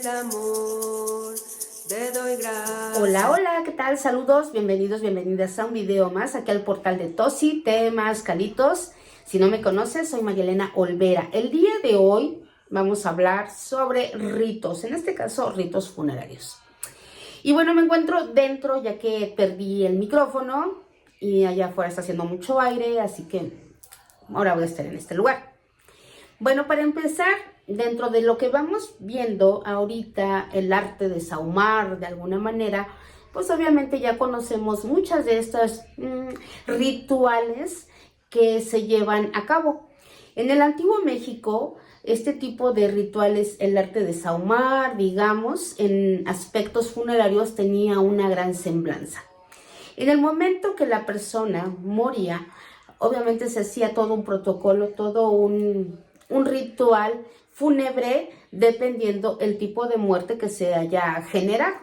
el amor, te doy gracias. Hola, hola, ¿qué tal? Saludos, bienvenidos, bienvenidas a un video más aquí al portal de Tosi, temas calitos. Si no me conoces, soy Mayelena Olvera. El día de hoy vamos a hablar sobre ritos, en este caso ritos funerarios. Y bueno, me encuentro dentro ya que perdí el micrófono y allá afuera está haciendo mucho aire, así que ahora voy a estar en este lugar. Bueno, para empezar, dentro de lo que vamos viendo ahorita, el arte de sahumar de alguna manera, pues obviamente ya conocemos muchas de estas rituales que se llevan a cabo. En el antiguo México, este tipo de rituales, el arte de sahumar, digamos, en aspectos funerarios tenía una gran semblanza. En el momento que la persona moría, obviamente se hacía todo un protocolo, todo un ritual fúnebre dependiendo el tipo de muerte que se haya generado.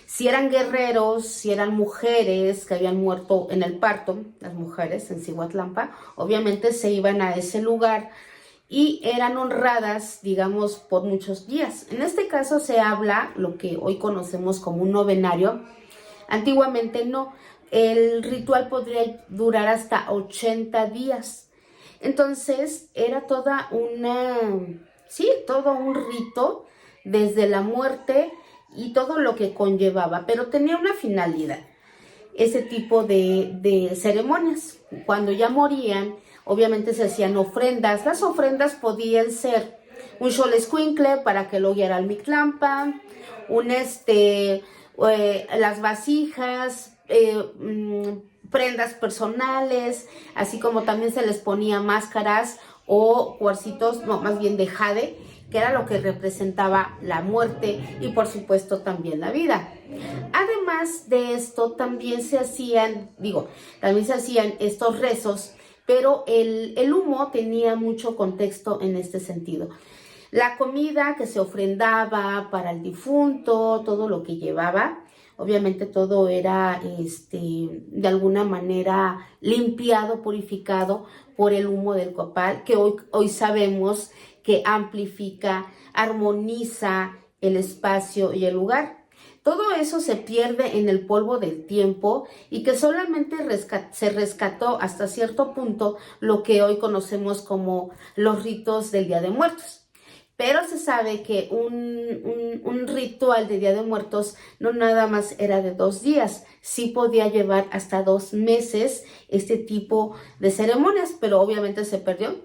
Si eran guerreros, si eran mujeres que habían muerto en el parto, las mujeres en Cihuatlampa, obviamente se iban a ese lugar y eran honradas, digamos, por muchos días. En este caso se habla lo que hoy conocemos como un novenario. Antiguamente no, el ritual podría durar hasta 80 días. Entonces era todo un rito desde la muerte y todo lo que conllevaba, pero tenía una finalidad, ese tipo de ceremonias. Cuando ya morían, obviamente se hacían ofrendas. Las ofrendas podían ser un xolescuincle para que lo guiara al Mictlampa, las vasijas, prendas personales, así como también se les ponía máscaras o cuarcitos, no, más bien de jade, que era lo que representaba la muerte y por supuesto también la vida. Además de esto, también se hacían estos rezos, pero el humo tenía mucho contexto en este sentido. La comida que se ofrendaba para el difunto, todo lo que llevaba, obviamente todo era de alguna manera limpiado, purificado por el humo del copal, que hoy sabemos que amplifica, armoniza el espacio y el lugar. Todo eso se pierde en el polvo del tiempo y que solamente se rescató hasta cierto punto lo que hoy conocemos como los ritos del Día de Muertos. Pero se sabe que un ritual de Día de Muertos no nada más era de 2 días, sí podía llevar hasta 2 meses este tipo de ceremonias, pero obviamente se perdió,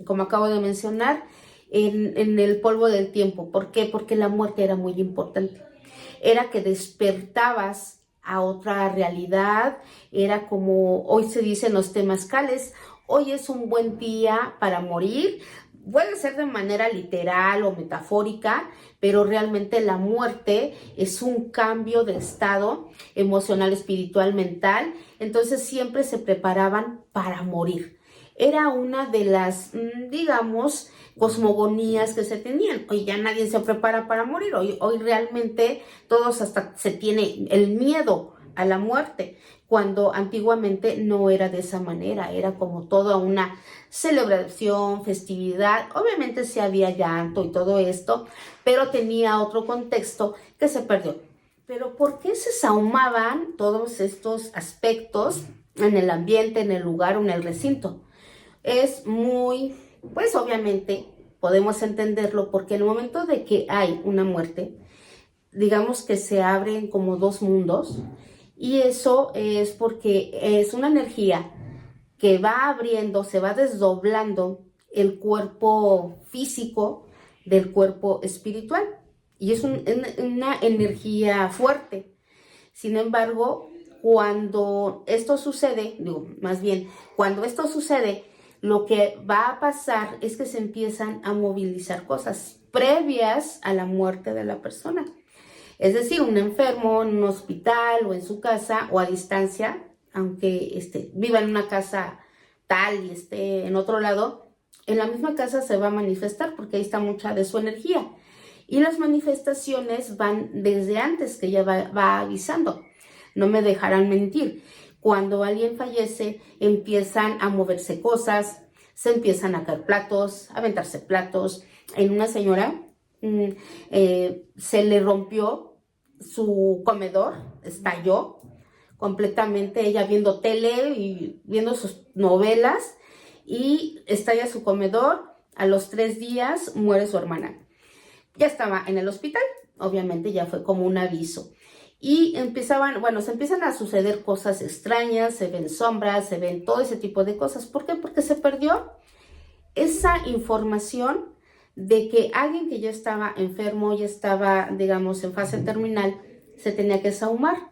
como acabo de mencionar, en el polvo del tiempo. ¿Por qué? Porque la muerte era muy importante. Era que despertabas a otra realidad, era como hoy se dice en los temazcales, hoy es un buen día para morir. Puede ser de manera literal o metafórica, pero realmente la muerte es un cambio de estado emocional, espiritual, mental. Entonces siempre se preparaban para morir. Era una de las, digamos, cosmogonías que se tenían. Hoy ya nadie se prepara para morir. Hoy realmente todos hasta se tiene el miedo a la muerte, cuando antiguamente no era de esa manera, era como toda una celebración, festividad. Obviamente sí había llanto y todo esto, pero tenía otro contexto que se perdió. Pero ¿por qué se sahumaban todos estos aspectos en el ambiente, en el lugar o en el recinto? Es muy, pues obviamente podemos entenderlo porque en el momento de que hay una muerte, digamos que se abren como 2 mundos, y eso es porque es una energía que va abriendo, se va desdoblando el cuerpo físico del cuerpo espiritual, y es una energía fuerte. Sin embargo, cuando esto sucede, lo que va a pasar es que se empiezan a movilizar cosas previas a la muerte de la persona. Es decir, un enfermo en un hospital o en su casa o a distancia, aunque viva en una casa tal y esté en otro lado, en la misma casa se va a manifestar porque ahí está mucha de su energía. Y las manifestaciones van desde antes, que ya va avisando. No me dejarán mentir. Cuando alguien fallece, empiezan a moverse cosas, se empiezan a caer platos, a aventarse platos. En una señora se le rompió su comedor, estalló completamente, ella viendo tele y viendo sus novelas, y estalla su comedor. A los 3 días muere su hermana. Ya estaba en el hospital, obviamente ya fue como un aviso. Y se empiezan a suceder cosas extrañas, se ven sombras, se ven todo ese tipo de cosas. ¿Por qué? Porque se perdió esa información de que alguien que ya estaba enfermo, ya estaba, digamos, en fase terminal, se tenía que sahumar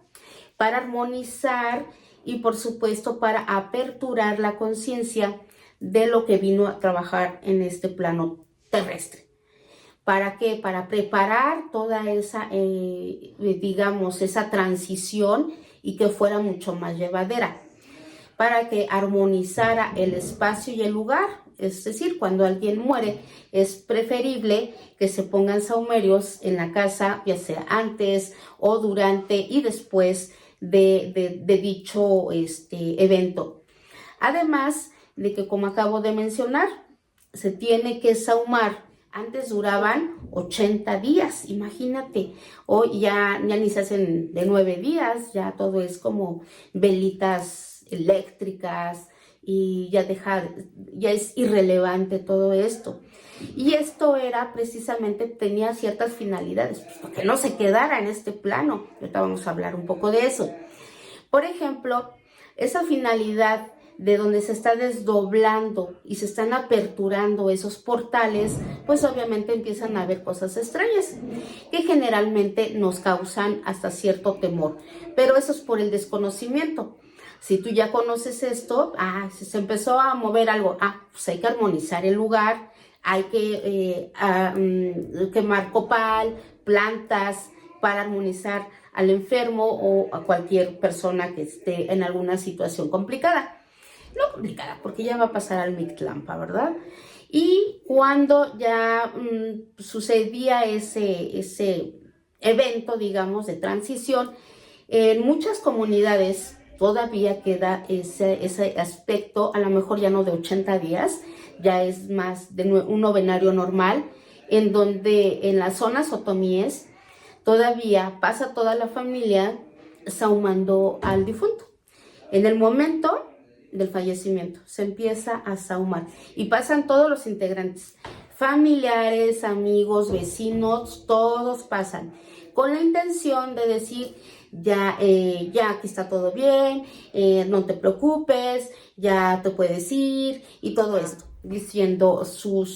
para armonizar y, por supuesto, para aperturar la conciencia de lo que vino a trabajar en este plano terrestre. ¿Para qué? Para preparar toda esa, digamos, esa transición y que fuera mucho más llevadera, para que armonizara el espacio y el lugar. Es decir, cuando alguien muere, es preferible que se pongan sahumerios en la casa, ya sea antes o durante y después de dicho evento. Además de que, como acabo de mencionar, se tiene que sahumar. Antes duraban 80 días, imagínate. Hoy ya ni se hacen de 9 días, ya todo es como velitas eléctricas y ya es irrelevante todo esto. Y esto era precisamente, tenía ciertas finalidades, pues, para que no se quedara en este plano. Ahorita vamos a hablar un poco de eso. Por ejemplo, esa finalidad de donde se está desdoblando y se están aperturando esos portales, pues obviamente empiezan a haber cosas extrañas que generalmente nos causan hasta cierto temor, pero eso es por el desconocimiento. Si tú ya conoces esto, si se empezó a mover algo, pues hay que armonizar el lugar, hay que quemar copal, plantas para armonizar al enfermo o a cualquier persona que esté en alguna situación complicada. No complicada, porque ya va a pasar al Mictlampa, ¿verdad? Y cuando ya sucedía ese evento, digamos, de transición, en muchas comunidades todavía queda ese aspecto, a lo mejor ya no de 80 días, ya es más de un novenario normal, en donde en las zonas otomíes todavía pasa toda la familia sahumando al difunto. En el momento del fallecimiento se empieza a sahumar y pasan todos los integrantes, familiares, amigos, vecinos, todos pasan con la intención de decir: ya aquí está todo bien, no te preocupes, ya te puedes ir, y todo esto, diciendo su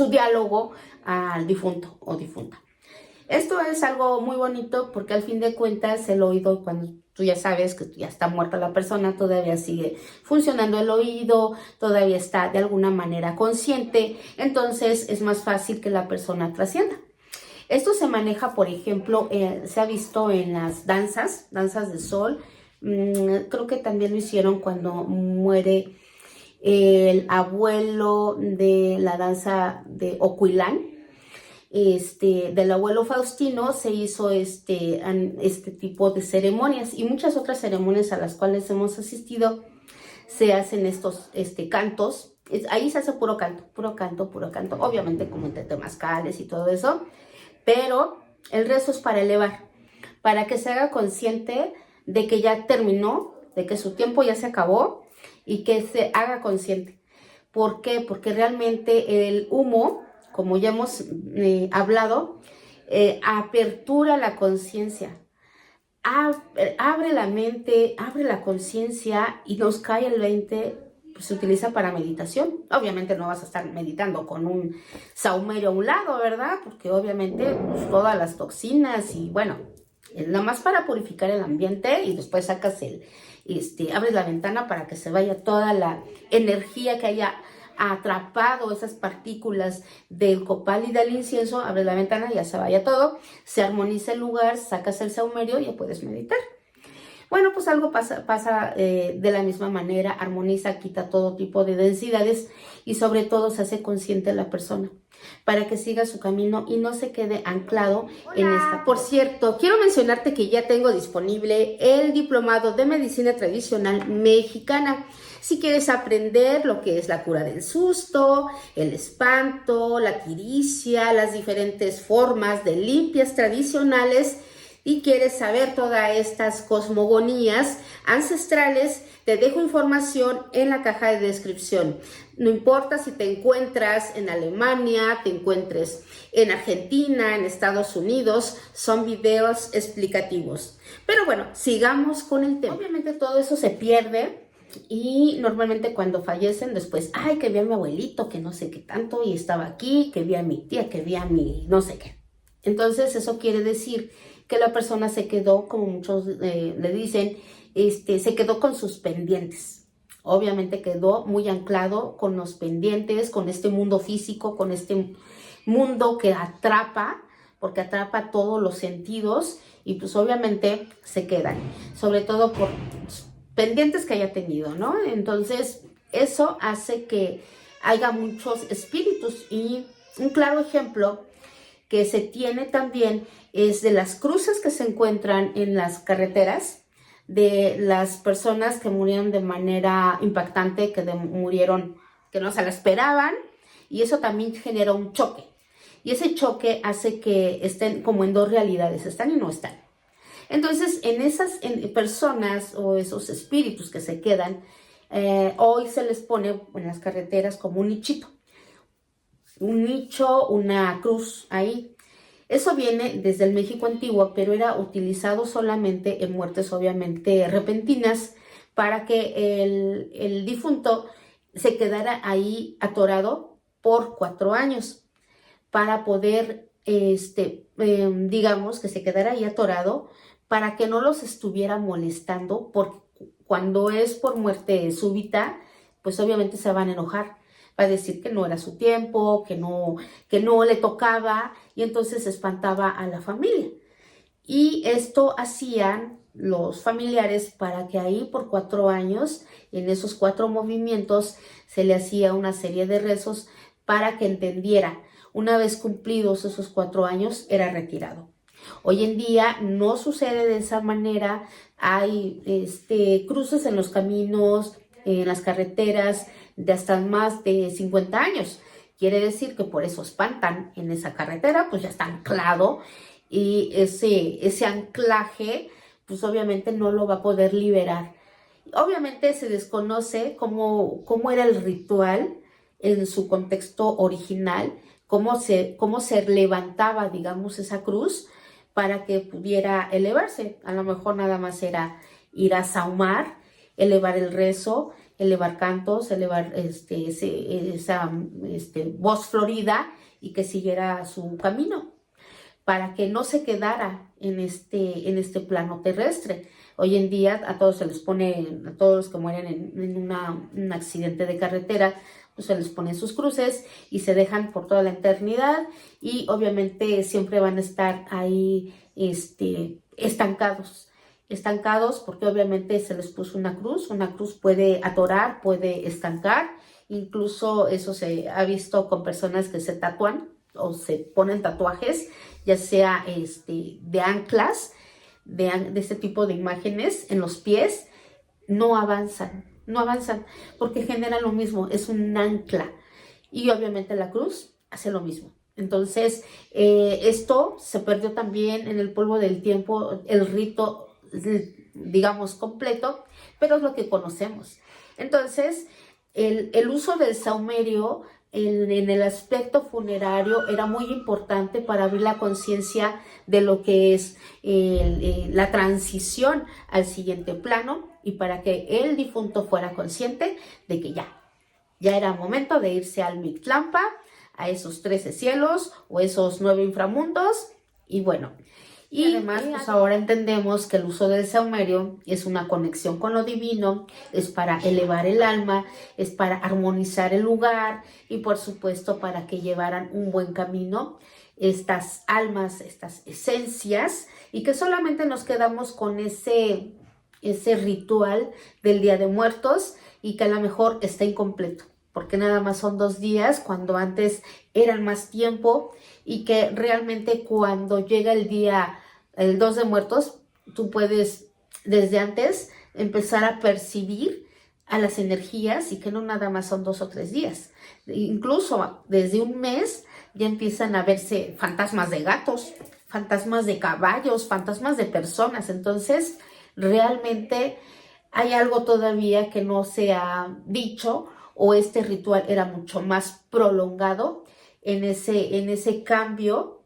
diálogo al difunto o difunta. Esto es algo muy bonito porque al fin de cuentas el oído, cuando tú ya sabes que ya está muerta la persona, todavía sigue funcionando el oído, todavía está de alguna manera consciente, entonces es más fácil que la persona trascienda. Esto se maneja, por ejemplo, se ha visto en las danzas de sol. Creo que también lo hicieron cuando muere el abuelo de la danza de Ocuilán. Del abuelo Faustino se hizo este tipo de ceremonias, y muchas otras ceremonias a las cuales hemos asistido se hacen estos cantos. Ahí se hace puro canto, obviamente como entre temazcales y todo eso, pero el rezo es para elevar, para que se haga consciente de que ya terminó, de que su tiempo ya se acabó, y que se haga consciente. ¿Por qué? Porque realmente el humo, como ya hemos hablado, apertura la conciencia, abre la mente, abre la conciencia, y nos cae el 20, pues se utiliza para meditación. Obviamente no vas a estar meditando con un sahumerio a un lado, ¿verdad? Porque obviamente pues, todas las toxinas y bueno, nada más para purificar el ambiente, y después sacas abres la ventana para que se vaya toda la energía que haya atrapado, esas partículas del copal y del incienso. Abres la ventana, ya se vaya todo, se armoniza el lugar, sacas el sahumerio y ya puedes meditar. Bueno, pues algo pasa de la misma manera, armoniza, quita todo tipo de densidades y sobre todo se hace consciente la persona para que siga su camino y no se quede anclado en esta. Por cierto, quiero mencionarte que ya tengo disponible el diplomado de medicina tradicional mexicana. Si quieres aprender lo que es la cura del susto, el espanto, la tiricia, las diferentes formas de limpias tradicionales y quieres saber todas estas cosmogonías ancestrales, te dejo información en la caja de descripción. No importa si te encuentras en Alemania, te encuentres en Argentina, en Estados Unidos, son videos explicativos. Pero bueno, sigamos con el tema. Obviamente todo eso se pierde y normalmente cuando fallecen después, ay, que vi a mi abuelito, que no sé qué tanto, y estaba aquí, que vi a mi tía, que vi a mi no sé qué. Entonces eso quiere decir que la persona se quedó, como muchos le dicen, se quedó con sus pendientes. Obviamente quedó muy anclado con los pendientes, con este mundo físico, con este mundo que atrapa, porque atrapa todos los sentidos y pues obviamente se quedan, sobre todo por pendientes que haya tenido, ¿no? Entonces eso hace que haya muchos espíritus y un claro ejemplo que se tiene también es de las cruces que se encuentran en las carreteras, de las personas que murieron de manera impactante, murieron que no se la esperaban, y eso también genera un choque. Y ese choque hace que estén como en dos realidades, están y no están. Entonces, en esas personas o esos espíritus que se quedan, hoy se les pone en las carreteras como un nichito. Un nicho, una cruz ahí. Eso viene desde el México antiguo, pero era utilizado solamente en muertes obviamente repentinas para que el difunto se quedara ahí atorado por 4 años para poder, digamos, que se quedara ahí atorado para que no los estuviera molestando, porque cuando es por muerte súbita, pues obviamente se van a enojar. Va a decir que no era su tiempo, que no le tocaba, y entonces espantaba a la familia. Y esto hacían los familiares para que ahí por 4 años, en esos 4 movimientos, se le hacía una serie de rezos para que entendiera. Una vez cumplidos esos 4 años, era retirado. Hoy en día no sucede de esa manera. Hay cruces en los caminos, en las carreteras, de hasta más de 50 años. Quiere decir que por eso espantan en esa carretera, pues ya está anclado y ese anclaje, pues obviamente no lo va a poder liberar. Obviamente se desconoce cómo era el ritual en su contexto original, cómo se levantaba, digamos, esa cruz para que pudiera elevarse. A lo mejor nada más era ir a sahumar, elevar el rezo, elevar cantos, elevar esa voz florida y que siguiera su camino para que no se quedara en este plano terrestre. Hoy en día a todos se les pone, a todos los que mueren en un accidente de carretera, pues se les ponen sus cruces y se dejan por toda la eternidad y obviamente siempre van a estar ahí estancados porque obviamente se les puso una cruz puede atorar, puede estancar, incluso eso se ha visto con personas que se tatúan o se ponen tatuajes, ya sea de anclas, de este tipo de imágenes en los pies, no avanzan, porque generan lo mismo, es un ancla y obviamente la cruz hace lo mismo. Entonces, esto se perdió también en el polvo del tiempo, el rito, digamos, completo, pero es lo que conocemos. Entonces, el uso del saumerio en el aspecto funerario era muy importante para abrir la conciencia de lo que es la transición al siguiente plano y para que el difunto fuera consciente de que ya era momento de irse al Mictlampa, a esos 13 cielos o esos 9 inframundos y bueno. Y además, pues ahora entendemos que el uso del saumerio es una conexión con lo divino, es para elevar el alma, es para armonizar el lugar y por supuesto para que llevaran un buen camino estas almas, estas esencias y que solamente nos quedamos con ese ese ritual del Día de Muertos y que a lo mejor está incompleto, porque nada más son 2 días cuando antes eran más tiempo, y que realmente cuando llega el día, el 2 de Muertos, tú puedes desde antes empezar a percibir a las energías y que no nada más son 2 o 3 días. Incluso desde un mes ya empiezan a verse fantasmas de gatos, fantasmas de caballos, fantasmas de personas. Entonces, realmente hay algo todavía que no se ha dicho, o este ritual era mucho más prolongado en ese cambio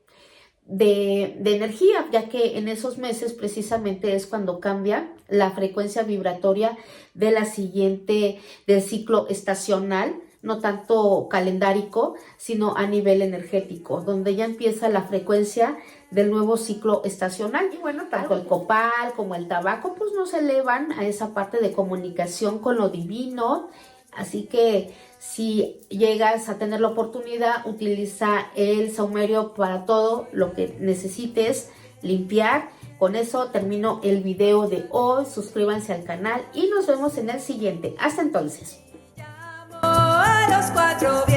de energía, ya que en esos meses precisamente es cuando cambia la frecuencia vibratoria de del ciclo estacional, no tanto calendárico, sino a nivel energético, donde ya empieza la frecuencia del nuevo ciclo estacional. Y bueno, tanto el copal como el tabaco pues nos elevan a esa parte de comunicación con lo divino. Así que si llegas a tener la oportunidad, utiliza el saumerio para todo lo que necesites limpiar. Con eso termino el video de hoy. Suscríbanse al canal y nos vemos en el siguiente. Hasta entonces. A los 4 vientos.